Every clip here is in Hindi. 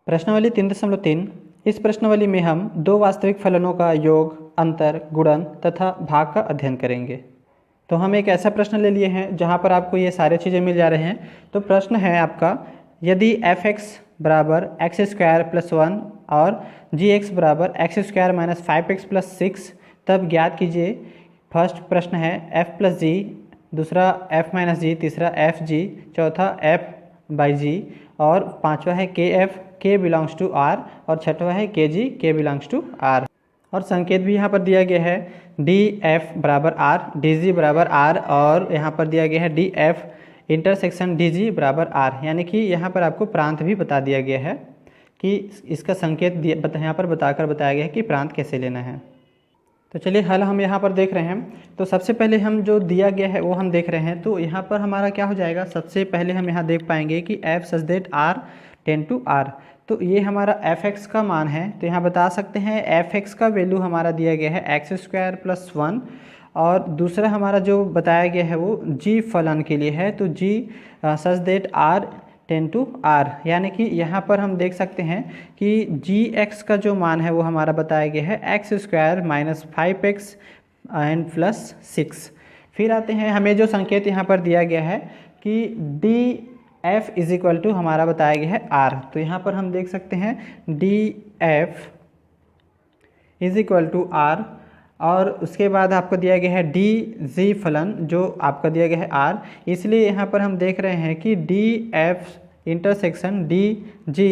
प्रश्नावली 3.3। इस प्रश्नावली में हम दो वास्तविक फलनों का योग, अंतर, गुणन तथा भाग का अध्ययन करेंगे। तो हम एक ऐसा प्रश्न ले लिए हैं जहां पर आपको ये सारी चीज़ें मिल जा रहे हैं। तो प्रश्न है आपका, यदि f(x) बराबर एक्स स्क्वायर प्लस 1 और g(x) बराबर x square minus 5x plus 6, तब ज्ञात कीजिए। फर्स्ट प्रश्न है f प्लस जी, दूसरा f माइनस जी, तीसरा एफ जी, चौथा f बाई जी और पांचवा है के एफ, के बिलोंग्स टू आर और छठवा है के जी, के बिलोंग्स टू आर। और संकेत भी यहाँ पर दिया गया है डी एफ बराबर आर, डी जी बराबर आर और यहाँ पर दिया गया है डी एफ इंटरसेक्शन डी जी बराबर आर। यानी कि यहाँ पर आपको प्रांत भी बता दिया गया है कि इसका संकेत यहाँ पर बताकर बताया गया है कि प्रांत कैसे लेना है। तो चलिए हल हम यहाँ पर देख रहे हैं। तो सबसे पहले हम जो दिया गया है वो हम देख रहे हैं। तो यहाँ पर हमारा क्या हो जाएगा, सबसे पहले हम यहाँ देख पाएंगे कि f such that r tend to r। तो ये हमारा f(x) का मान है। तो यहाँ बता सकते हैं f(x) का वैल्यू हमारा दिया गया है एक्स स्क्वायर प्लस 1 और दूसरा हमारा जो बताया गया है वो g फलन के लिए है। तो g such that r tend to R, यानी कि यहाँ पर हम देख सकते हैं कि g(x) का जो मान है वो हमारा बताया गया है x square minus 5x and plus 6। फिर आते हैं, हमें जो संकेत यहाँ पर दिया गया है कि D F is equal to हमारा बताया गया है आर। तो यहाँ पर हम देख सकते हैं D F is equal to R और उसके बाद आपको दिया गया है डी जी फलन जो आपका दिया गया है आर। इसलिए यहाँ पर हम देख रहे हैं कि D F intersection D G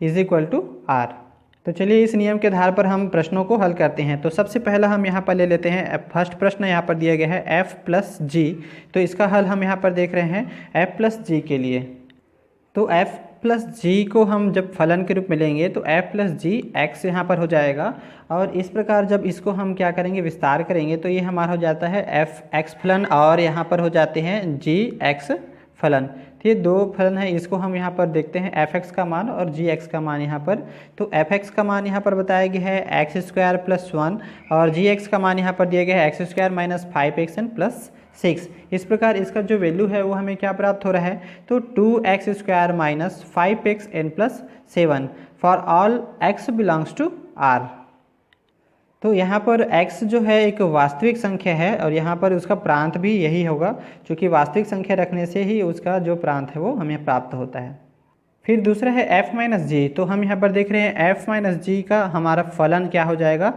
is equal to R. तो चलिए इस नियम के आधार पर हम प्रश्नों को हल करते हैं। तो सबसे पहला हम यहाँ पर ले लेते हैं, फर्स्ट प्रश्न यहाँ पर दिया गया है f प्लस जी। तो इसका हल हम यहाँ पर देख रहे हैं f प्लस जी के लिए। तो f प्लस जी को हम जब फलन के रूप में लेंगे तो f प्लस जी एक्स यहाँ पर हो जाएगा और इस प्रकार जब इसको हम क्या करेंगे, विस्तार करेंगे तो ये हमारा हो जाता है f एक्स फलन और यहाँ पर हो जाते हैं g एक्स फलन। तो ये दो फलन है, इसको हम यहाँ पर देखते हैं f(x) का मान और g(x) का मान यहाँ पर। तो f(x) का मान यहाँ पर बताया गया है एक्स स्क्वायर प्लस 1 और g(x) का मान यहाँ पर दिया गया है x square minus 5x n plus 6। इस प्रकार इसका जो वैल्यू है वो हमें क्या प्राप्त हो रहा है, तो 2x square minus 5x n plus 7 for all x belongs to r। तो यहाँ पर x जो है एक वास्तविक संख्या है और यहाँ पर उसका प्रांत भी यही होगा, क्योंकि वास्तविक संख्या रखने से ही उसका जो प्रांत है वो हमें प्राप्त होता है। फिर दूसरा है f माइनस जी। तो हम यहाँ पर देख रहे हैं f माइनस जी का हमारा फलन क्या हो जाएगा,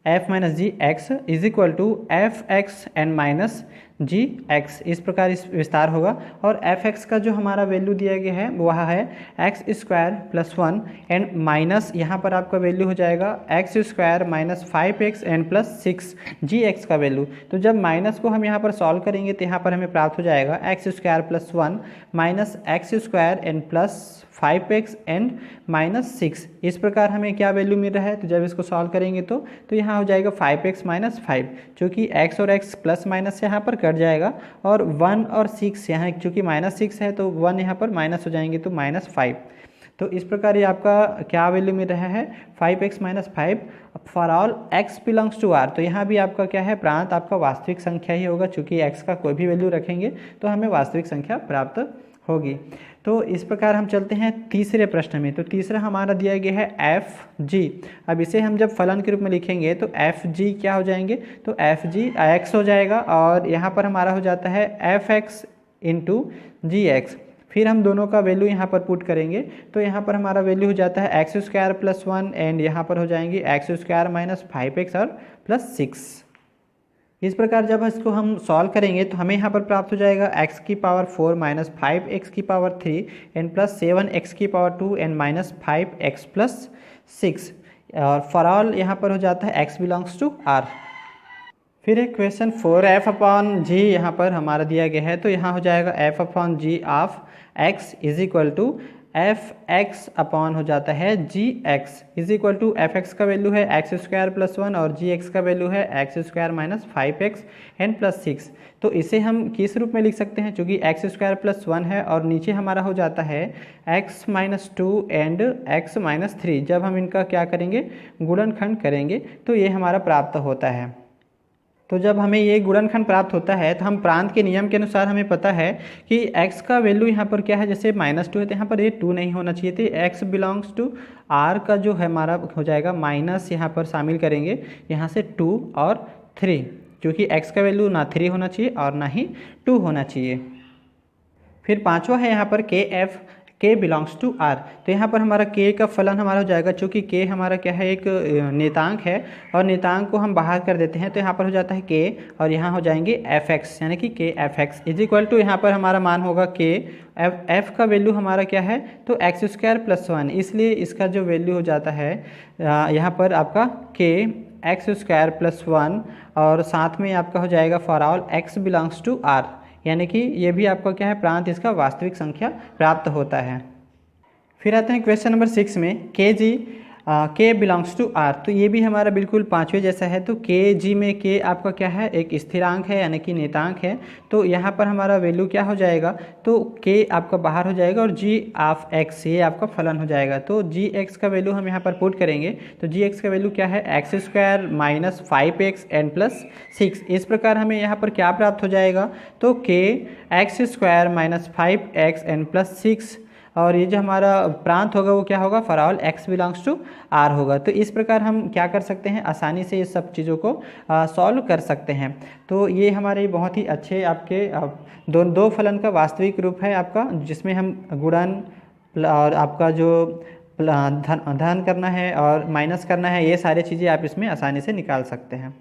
f minus g x is equal to F x n minus g x. इस प्रकार इस विस्तार होगा और एफ एक्स का जो हमारा वैल्यू दिया गया है वह है x square plus 1 and minus यहाँ पर आपका वैल्यू हो जाएगा x square minus 5x n plus 6 g x का वैल्यू। तो जब माइनस को हम यहाँ पर सॉल्व करेंगे तो यहाँ पर हमें प्राप्त हो जाएगा x square plus 1 minus x square n plus 5x and minus 6। इस प्रकार हमें क्या वैल्यू मिल रहा है, तो जब इसको सॉल्व करेंगे तो यहाँ हो जाएगा 5x माइनस 5, चूँकि x और x प्लस माइनस यहाँ पर कट जाएगा और 1 और 6 यहाँ चूँकि माइनस 6 है तो 1 यहाँ पर माइनस हो जाएंगे तो माइनस 5। तो इस प्रकार ये आपका क्या वैल्यू मिल रहा है 5x minus 5 for all x belongs to r। तो यहाँ भी आपका क्या है, प्रांत आपका वास्तविक संख्या ही होगा, चूँकि x का कोई भी वैल्यू रखेंगे तो हमें वास्तविक संख्या प्राप्त होगी। तो इस प्रकार हम चलते हैं तीसरे प्रश्न में। तो तीसरा हमारा दिया गया है एफ जी। अब इसे हम जब फलन के रूप में लिखेंगे तो एफ जी क्या हो जाएंगे, तो एफ जी एक्स हो जाएगा और यहाँ पर हमारा हो जाता है एफ एक्स इंटू जी एक्स। फिर हम दोनों का वैल्यू यहाँ पर पुट करेंगे तो यहाँ पर हमारा वैल्यू हो जाता है एक्स स्क्वायर प्लस 1 एंड यहाँ पर हो जाएंगे एक्स स्क्वायर माइनस 5x और प्लस 6। इस प्रकार जब इसको हम सॉल्व करेंगे तो हमें यहाँ पर प्राप्त हो जाएगा x की पावर 4 माइनस 5x की पावर 3 एंड प्लस 7x की power 2 and minus 5x plus 6 और फॉर ऑल यहाँ पर हो जाता है x बिलोंग्स टू r। फिर एक क्वेश्चन 4f अपॉन जी यहाँ पर हमारा दिया गया है। तो यहाँ हो जाएगा f upon G of x is equal to F X upon हो जाता है G x is equal to F X का वैल्यू है एक्स स्क्वायर प्लस 1 और जी एक्स का वैल्यू है x square minus 5x and plus 6। तो इसे हम किस रूप में लिख सकते हैं, चूँकि एक्स स्क्वायर प्लस 1 है और नीचे हमारा हो जाता है x minus 2 and x minus 3। जब हम इनका क्या करेंगे, गुणनखंड करेंगे तो ये हमारा प्राप्त होता है। तो जब हमें ये गुणनखंड प्राप्त होता है तो हम प्रांत के नियम के अनुसार हमें पता है कि x का वैल्यू यहाँ पर क्या है, जैसे -2 है तो यहाँ पर ये 2 नहीं होना चाहिए, तो x बिलोंग्स टू r का जो है हमारा हो जाएगा माइनस, यहाँ पर शामिल करेंगे यहाँ से 2 और 3, क्योंकि x का वैल्यू ना 3 होना चाहिए और ना ही 2 होना चाहिए। फिर पांचवा है यहाँ पर k बिलोंग्स टू r। तो यहाँ पर हमारा k का फलन हमारा हो जाएगा, चूँकि k हमारा क्या है, एक नियतांक है और नियतांक को हम बाहर कर देते हैं तो यहाँ पर हो जाता है k और यहाँ हो जाएंगे fx, यानी कि k fx is equal to यहाँ पर हमारा मान होगा k f का वैल्यू हमारा क्या है, तो x² + 1, इसलिए इसका जो वैल्यू हो जाता है यहाँ पर आपका k x² + 1 और साथ में आपका हो जाएगा for all x belongs to r, यानी कि ये भी आपका क्या है, प्रांत इसका वास्तविक संख्या प्राप्त होता है। फिर आते हैं क्वेश्चन नंबर 6 में, k बिलोंग्स टू r। तो ये भी हमारा बिल्कुल पाँचवें जैसा है। तो kg में k आपका क्या है, एक स्थिरांक है यानी कि नियतांक है। तो यहाँ पर हमारा वैल्यू क्या हो जाएगा, तो k आपका बाहर हो जाएगा और g ऑफ x ये आपका फलन हो जाएगा। तो gx का वैल्यू हम यहाँ पर पुट करेंगे तो gx का वैल्यू क्या है, x² - 5x n + 6। इस प्रकार हमें यहाँ पर क्या प्राप्त हो जाएगा, तो k x² - 5x n + 6 और ये जो हमारा प्रांत होगा वो क्या होगा, for all x belongs to r होगा। तो इस प्रकार हम क्या कर सकते हैं, आसानी से ये सब चीज़ों को सॉल्व कर सकते हैं। तो ये हमारे बहुत ही अच्छे आपके दो फलन का वास्तविक रूप है आपका, जिसमें हम गुणन और आपका जो धन करना है और माइनस करना है, ये सारी चीज़ें आप इसमें आसानी से निकाल सकते हैं।